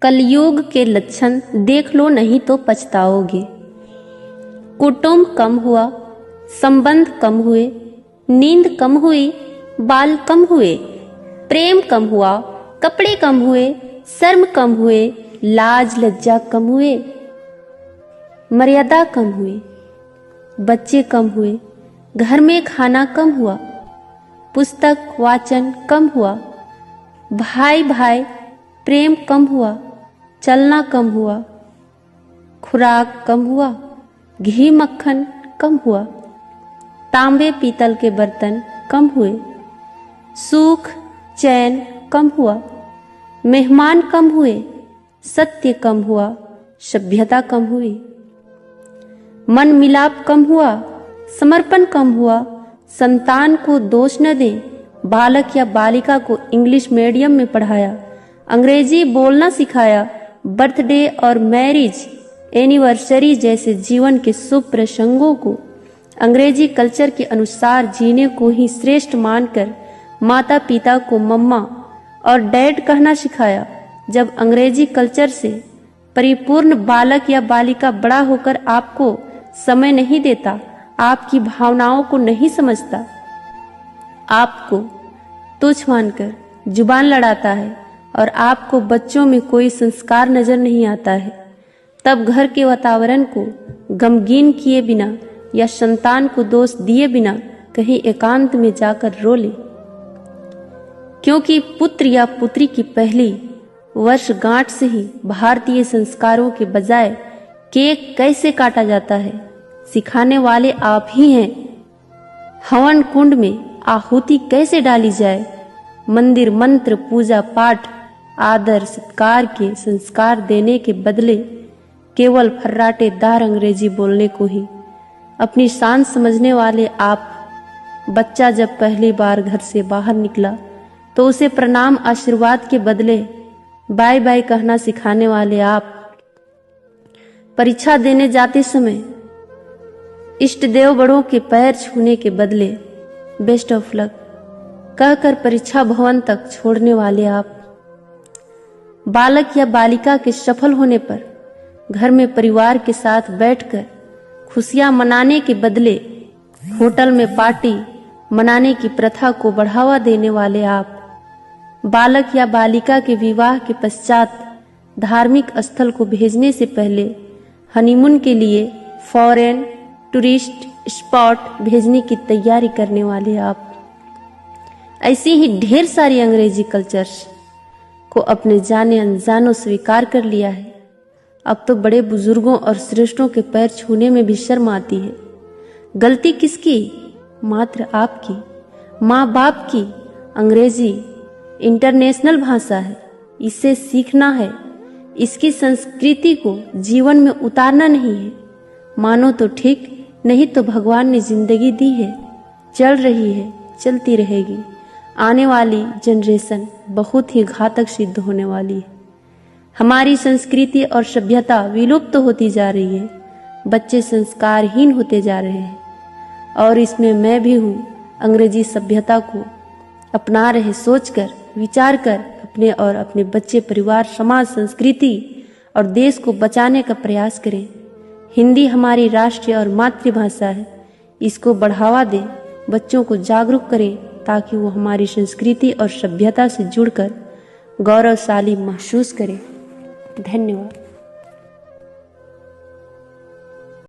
कलयुग के लक्षण देख लो नहीं तो पछताओगे। कुटुंब कम हुआ, संबंध कम हुए, नींद कम हुई, बाल कम हुए, प्रेम कम हुआ, कपड़े कम हुए, शर्म कम हुए, लाज लज्जा कम हुए, मर्यादा कम हुई, बच्चे कम हुए, घर में खाना कम हुआ, पुस्तक वाचन कम हुआ, भाई भाई प्रेम कम हुआ, चलना कम हुआ, खुराक कम हुआ, घी मक्खन कम हुआ, तांबे पीतल के बर्तन कम हुए, सुख चैन कम हुआ, मेहमान कम हुए, सत्य कम हुआ, सभ्यता कम हुई, मन मिलाप कम हुआ, समर्पण कम हुआ, संतान को दोष न दें, बालक या बालिका को इंग्लिश मीडियम में पढ़ाया, अंग्रेजी बोलना सिखाया, बर्थडे और मैरिज एनिवर्सरी जैसे जीवन के शुभ प्रसंगों को अंग्रेजी कल्चर के अनुसार जीने को ही श्रेष्ठ मानकर माता पिता को मम्मा और डैड कहना सिखाया। जब अंग्रेजी कल्चर से परिपूर्ण बालक या बालिका बड़ा होकर आपको समय नहीं देता, आपकी भावनाओं को नहीं समझता, आपको तुच्छ मानकर जुबान लड़ाता है और आपको बच्चों में कोई संस्कार नजर नहीं आता है, तब घर के वातावरण को गमगीन किए बिना या संतान को दोष दिए बिना कहीं एकांत में जाकर रो ले। क्योंकि पुत्र या पुत्री की पहली वर्षगांठ से ही भारतीय संस्कारों के बजाय केक कैसे काटा जाता है सिखाने वाले आप ही हैं। हवन कुंड में आहुति कैसे डाली जाए, मंदिर मंत्र पूजा पाठ आदर सत्कार के संस्कार देने के बदले केवल फर्राटेदार अंग्रेजी बोलने को ही अपनी शान समझने वाले आप। बच्चा जब पहली बार घर से बाहर निकला तो उसे प्रणाम आशीर्वाद के बदले बाय बाय कहना सिखाने वाले आप। परीक्षा देने जाते समय इष्ट देव बड़ों के पैर छूने के बदले बेस्ट ऑफ लक कहकर परीक्षा भवन तक छोड़ने वाले आप। बालक या बालिका के सफल होने पर घर में परिवार के साथ बैठकर खुशियां मनाने के बदले होटल में पार्टी मनाने की प्रथा को बढ़ावा देने वाले आप। बालक या बालिका के विवाह के पश्चात धार्मिक स्थल को भेजने से पहले हनीमून के लिए फॉरेन टूरिस्ट स्पॉट भेजने की तैयारी करने वाले आप। ऐसी ही ढेर सारी अंग्रेजी कल्चर्स को अपने जाने अनजानों स्वीकार कर लिया है। अब तो बड़े बुजुर्गों और श्रेष्ठों के पैर छूने में भी शर्म आती है। गलती किसकी? मात्र आपकी, माँ बाप की। अंग्रेजी इंटरनेशनल भाषा है, इसे सीखना है, इसकी संस्कृति को जीवन में उतारना नहीं है। मानो तो ठीक, नहीं तो भगवान ने जिंदगी दी है, चल रही है, चलती रहेगी। आने वाली जनरेशन बहुत ही घातक सिद्ध होने वाली है। हमारी संस्कृति और सभ्यता विलुप्त होती जा रही है, बच्चे संस्कारहीन होते जा रहे हैं और इसमें मैं भी हूँ। अंग्रेजी सभ्यता को अपना रहे सोचकर विचार कर अपने और अपने बच्चे परिवार समाज संस्कृति और देश को बचाने का प्रयास करें। हिंदी हमारी राष्ट्रीय और मातृभाषा है, इसको बढ़ावा दें, बच्चों को जागरूक करें ताकि वो हमारी संस्कृति और सभ्यता से जुड़कर गौरवशाली महसूस करें। धन्यवाद।